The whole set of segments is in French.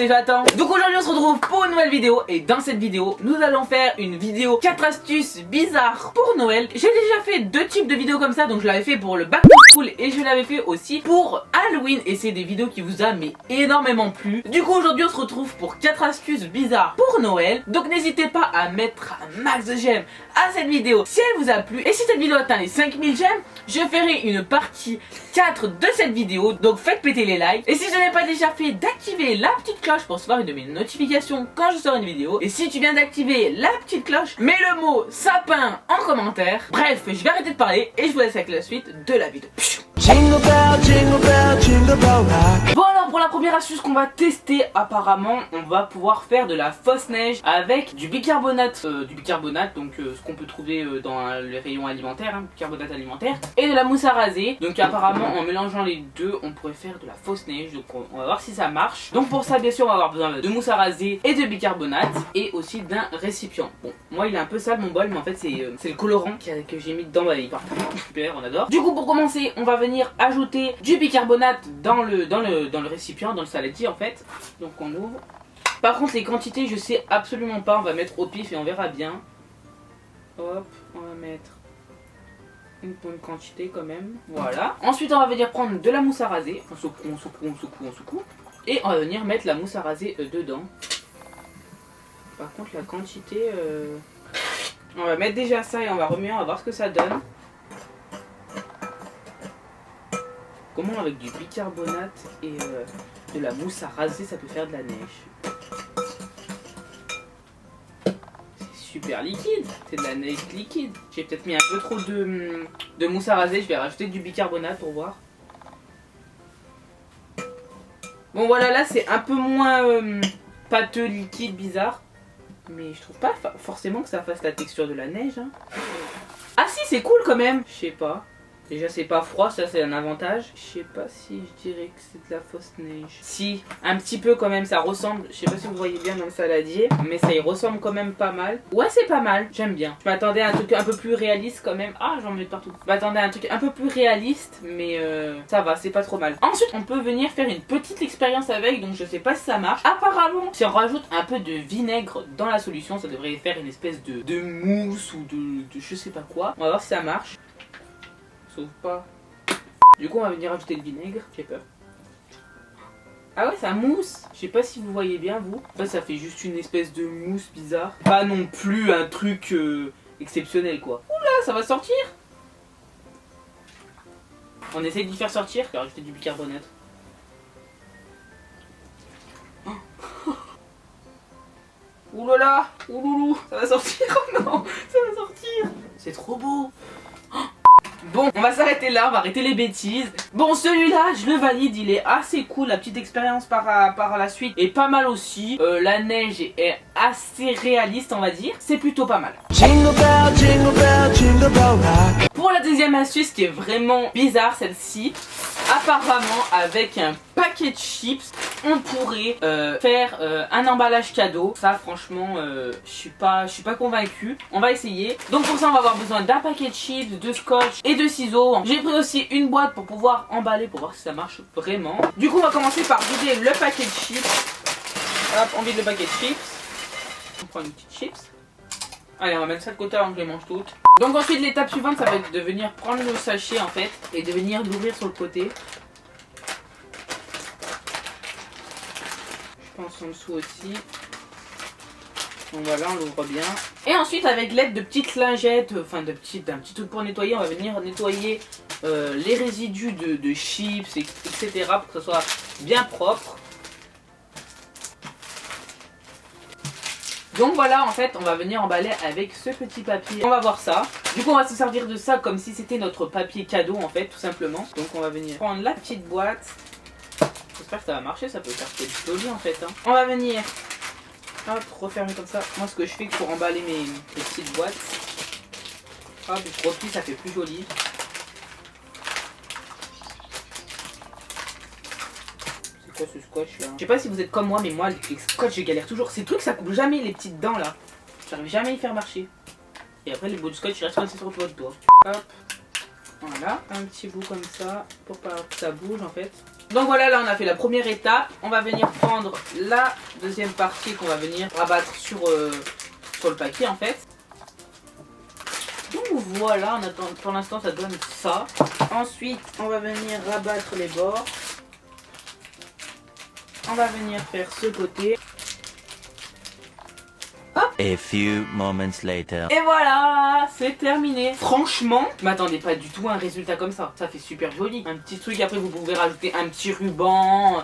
c'est Jonathan. Donc aujourd'hui on se retrouve pour une nouvelle vidéo. Et dans cette vidéo nous allons faire une vidéo 4 astuces bizarres pour Noël. J'ai déjà fait deux types de vidéos comme ça. Donc je l'avais fait pour le back to school et je l'avais fait aussi pour Halloween. Et c'est des vidéos qui vous a mais énormément plu. Du coup aujourd'hui on se retrouve pour 4 astuces bizarres pour Noël. Donc n'hésitez pas à mettre un max de j'aime à cette vidéo si elle vous a plu. Et si cette vidéo atteint les 5000 j'aime, je ferai une partie 4 de cette vidéo. Donc faites péter les likes. Et si je n'ai pas déjà fait, d'activer la petite cloche pour recevoir une de mes notifications quand je sors une vidéo. Et si tu viens d'activer la petite cloche, mets le mot sapin en commentaire. Bref, je vais arrêter de parler et je vous laisse avec la suite de la vidéo. Jingle bell, jingle bell, jingle bell rock. Bon alors pour la première astuce qu'on va tester, apparemment on va pouvoir faire de la fausse neige avec du bicarbonate, donc ce qu'on peut trouver dans les rayons alimentaires, hein, bicarbonate alimentaire, et de la mousse à raser. Donc apparemment en mélangeant les deux on pourrait faire de la fausse neige, donc on va voir si ça marche. Donc pour ça bien sûr on va avoir besoin de mousse à raser et de bicarbonate et aussi d'un récipient. Bon moi il est un peu sale mon bol, mais en fait c'est le colorant que j'ai mis dedans, bah, il part super, on adore. Du coup pour commencer on va venir ajouter du bicarbonate dans le récipient, dans le saladier en fait. Donc on ouvre. Par contre les quantités je sais absolument pas, on va mettre au pif et on verra bien. Hop, on va mettre une bonne quantité quand même. Voilà. Ensuite on va venir prendre de la mousse à raser. On secoue, on secoue, on secoue, on secoue. Et on va venir mettre la mousse à raser dedans. Par contre la quantité... On va mettre déjà ça et on va remuer, on va voir ce que ça donne. Comment avec du bicarbonate et de la mousse à raser ça peut faire de la neige. C'est super liquide, c'est de la neige liquide. J'ai peut-être mis un peu trop de mousse à raser, je vais rajouter du bicarbonate pour voir. Bon voilà, là c'est un peu moins pâteux, liquide, bizarre. Mais je trouve pas forcément que ça fasse la texture de la neige, hein. Ah si, c'est cool quand même. Je sais pas. Déjà c'est pas froid, ça c'est un avantage. Je sais pas si je dirais que c'est de la fausse neige. Si, un petit peu quand même, ça ressemble. Je sais pas si vous voyez bien dans le saladier, mais ça y ressemble quand même pas mal. Ouais c'est pas mal, j'aime bien. Je m'attendais à un truc un peu plus réaliste quand même. Ah j'en mets partout. Je m'attendais à un truc un peu plus réaliste, mais ça va, c'est pas trop mal. Ensuite on peut venir faire une petite expérience avec, donc je sais pas si ça marche. Apparemment si on rajoute un peu de vinaigre dans la solution, ça devrait faire une espèce de mousse ou de je sais pas quoi. On va voir si ça marche. Sauf pas. Du coup on va venir ajouter le vinaigre. J'ai peur. Ah ouais ça mousse. Je sais pas si vous voyez bien vous. Ça fait juste une espèce de mousse bizarre. Pas non plus un truc exceptionnel quoi. Oula ça va sortir. On essaye d'y faire sortir. Je vais rajouter du bicarbonate. Oulala. Ouloulou. Ça va sortir. Oh non. Ça va sortir. C'est trop beau. Bon, on va s'arrêter là, on va arrêter les bêtises. Bon, celui-là, je le valide, il est assez cool. La petite expérience par la suite est pas mal aussi. La neige est assez réaliste, on va dire. C'est plutôt pas mal. Jingle bell, jingle bell, jingle bell rock. Pour la deuxième astuce qui est vraiment bizarre, celle-ci. Apparemment, avec un paquet de chips, on pourrait faire un emballage cadeau. Ça, franchement, je suis pas convaincue. On va essayer. Donc pour ça, on va avoir besoin d'un paquet de chips, de scotch et de ciseaux. J'ai pris aussi une boîte pour pouvoir emballer, pour voir si ça marche vraiment. Du coup, on va commencer par vider le paquet de chips. Hop, on vide le paquet de chips. On prend une petite chips. Allez, on va mettre ça de côté avant que je les mange toutes. Donc ensuite, l'étape suivante, ça va être de venir prendre le sachet en fait et de venir l'ouvrir sur le côté. Je pense en dessous aussi. Donc voilà, on l'ouvre bien. Et ensuite, avec l'aide de petites lingettes, enfin d'un petit truc pour nettoyer, on va venir nettoyer les résidus de chips, etc. pour que ça soit bien propre. Donc voilà, en fait, on va venir emballer avec ce petit papier. On va voir ça. Du coup, on va se servir de ça comme si c'était notre papier cadeau, en fait, tout simplement. Donc on va venir prendre la petite boîte. J'espère que ça va marcher, ça peut faire quelque joli, en fait. Hein. On va venir, hop, refermer comme ça. Moi, ce que je fais pour emballer mes petites boîtes. Hop, je replie, ça fait plus joli. C'est quoi ce scotch là? Je sais pas si vous êtes comme moi, mais moi les scotch je galère toujours. Ces trucs ça coupe jamais les petites dents là. J'arrive jamais à y faire marcher. Et après les bouts de scotch ils restent coincés sur votre doigt. Hop. Voilà, un petit bout comme ça pour pas que ça bouge en fait. Donc voilà, là on a fait la première étape. On va venir prendre la deuxième partie qu'on va venir rabattre sur le paquet en fait. Donc voilà, on attend, pour l'instant ça donne ça. Ensuite, on va venir rabattre les bords. On va venir faire ce côté. Hop. A few moments later. Et voilà, c'est terminé. Franchement, je m'attendais pas du tout à un résultat comme ça. Ça fait super joli. Un petit truc, après vous pouvez rajouter un petit ruban,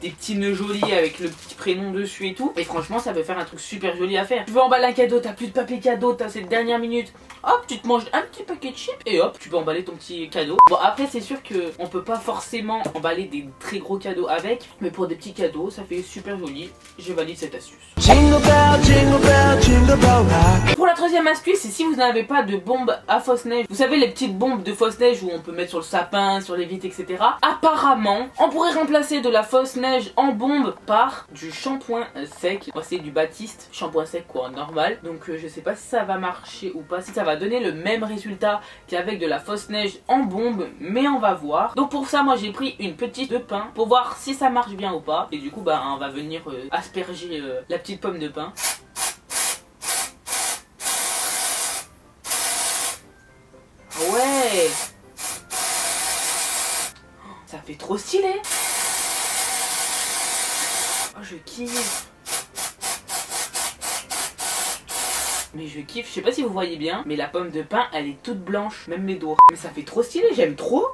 des petits nœuds jolis avec le petit prénom dessus et tout. Et franchement, ça peut faire un truc super joli à faire. Tu veux emballer un cadeau, t'as plus de papier cadeau, t'as cette dernière minute. Hop, tu te manges un petit paquet de chips et hop, tu peux emballer ton petit cadeau. Bon, après, c'est sûr que on peut pas forcément emballer des très gros cadeaux avec, mais pour des petits cadeaux, ça fait super joli. Je valide cette astuce. Jingle bell, jingle bell, jingle bell rock. Pour la troisième astuce, c'est si vous n'avez pas de bombes à fausse neige. Vous savez les petites bombes de fausse neige où on peut mettre sur le sapin, sur les vitres, etc. Apparemment, on pourrait remplacer de la fausse neige en bombe par du shampoing sec. Moi c'est du Baptiste, shampoing sec quoi, normal. Donc je sais pas si ça va marcher ou pas, si ça va donner le même résultat qu'avec de la fausse neige en bombe, mais on va voir. Donc pour ça, moi j'ai pris une petite de pain pour voir si ça marche bien ou pas. Et du coup, bah on va venir asperger la petite pomme de pain. Ouais, ça fait trop stylé. Oh, je kiffe. Mais je kiffe, je sais pas si vous voyez bien, mais la pomme de pain elle est toute blanche, même mes doigts. Mais ça fait trop stylé, j'aime trop.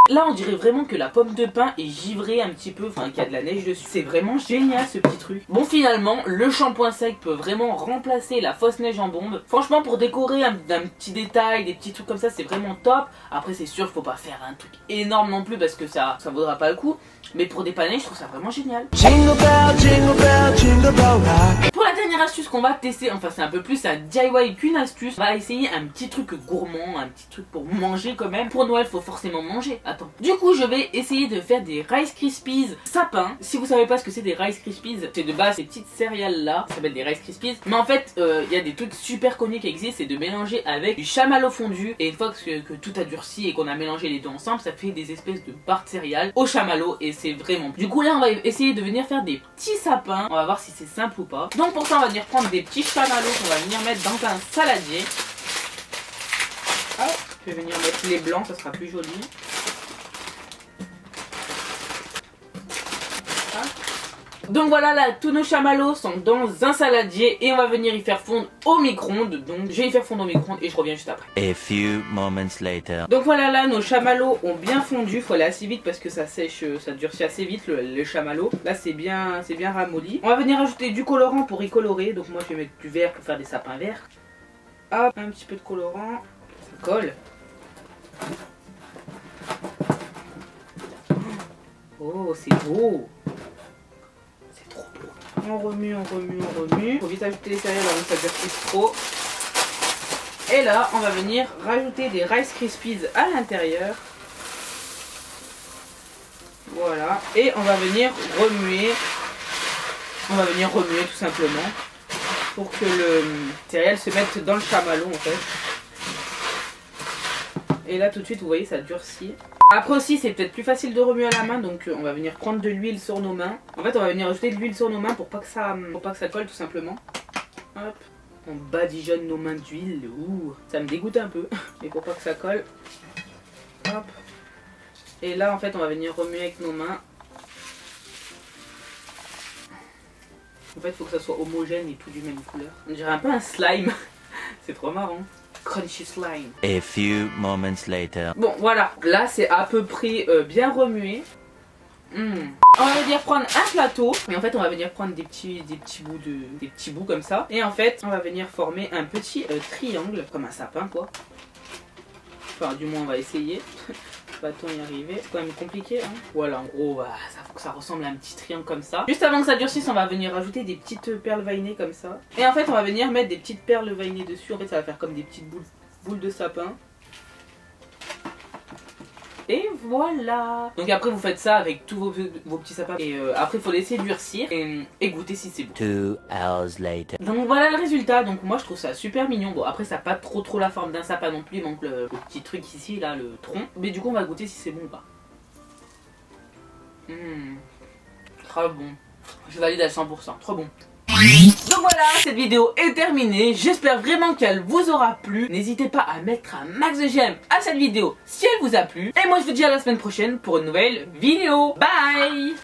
Là on dirait vraiment que la pomme de pain est givrée un petit peu, enfin qu'il y a de la neige dessus. C'est vraiment génial ce petit truc. Bon finalement, le shampoing sec peut vraiment remplacer la fausse neige en bombe. Franchement pour décorer d'un petit détail, des petits trucs comme ça, c'est vraiment top. Après c'est sûr, faut pas faire un truc énorme non plus parce que ça vaudra pas le coup. Mais pour dépanner, je trouve ça vraiment génial. Jingle bell, jingle bell, jingle bell rock. Pour la dernière astuce qu'on va tester, enfin c'est un peu plus un DIY qu'une astuce. On va essayer un petit truc gourmand, un petit truc pour manger quand même. Pour Noël, faut forcément manger. Attends. Du coup, je vais essayer de faire des Rice Krispies sapin. Si vous savez pas ce que c'est des Rice Krispies, c'est de base ces petites céréales là, ça s'appelle des Rice Krispies. Mais en fait, il y a des trucs super connus qui existent, c'est de mélanger avec du chamallow fondu. Et une fois que tout a durci et qu'on a mélangé les deux ensemble, ça fait des espèces de barres de céréales au chamallow et c'est vraiment. Du coup là, on va essayer de venir faire des petits sapins. On va voir si c'est simple ou pas. Donc pour ça, on va venir prendre des petits chamallows qu'on va venir mettre dans un saladier. Hop, je vais venir mettre les blancs, ça sera plus joli. Donc voilà, là, tous nos chamallows sont dans un saladier et on va venir y faire fondre au micro-ondes. Donc je vais y faire fondre au micro-ondes et je reviens juste après. A few moments later. Donc voilà, là, nos chamallows ont bien fondu. Faut aller assez vite parce que ça sèche, ça durcit assez vite le chamallow. Là, c'est bien ramolli. On va venir ajouter du colorant pour y colorer. Donc moi, je vais mettre du vert pour faire des sapins verts. Hop, un petit peu de colorant. Ça colle. Oh, c'est beau. On remue, on remue, on remue. Faut vite ajouter les céréales avant que ça durcisse trop. Et là, on va venir rajouter des Rice Krispies à l'intérieur. Voilà. Et on va venir remuer. On va venir remuer tout simplement. Pour que le céréale se mette dans le chamallow en fait. Et là tout de suite, vous voyez, ça durcit. Après aussi, c'est peut-être plus facile de remuer à la main, donc on va venir prendre de l'huile sur nos mains. En fait, on va venir ajouter de l'huile sur nos mains pour pas que ça colle tout simplement. Hop. On badigeonne nos mains d'huile. Ouh, ça me dégoûte un peu. Mais pour pas que ça colle. Hop. Et là, en fait, on va venir remuer avec nos mains. En fait, il faut que ça soit homogène et tout du même couleur. On dirait un peu un slime. C'est trop marrant. Crunchy slime. A few moments later. Bon voilà, là c'est à peu près bien remué. On va venir prendre un plateau et en fait on va venir prendre des petits bouts comme ça. Et en fait on va venir former un petit triangle, comme un sapin quoi. Enfin du moins on va essayer. Va-t-on y arriver? C'est quand même compliqué hein. Voilà en gros bah, ça faut que ça ressemble à un petit triangle comme ça. Juste avant que ça durcisse on va venir rajouter des petites perles veinées comme ça. Et en fait on va venir mettre des petites perles veinées dessus. En fait ça va faire comme des petites boules de sapin. Et voilà. Donc après vous faites ça avec tous vos petits sapins. Et après il faut laisser durcir et goûter si c'est bon. 2 hours later. Donc voilà le résultat. Donc moi je trouve ça super mignon. Bon après ça n'a pas trop la forme d'un sapin non plus. Il manque le petit truc ici là, le tronc. Mais du coup on va goûter si c'est bon ou pas. Très bon. Je valide à 100%. Trop bon. Donc voilà, cette vidéo est terminée. J'espère vraiment qu'elle vous aura plu. N'hésitez pas à mettre un max de j'aime à cette vidéo si elle vous a plu. Et moi je vous dis à la semaine prochaine pour une nouvelle vidéo. Bye.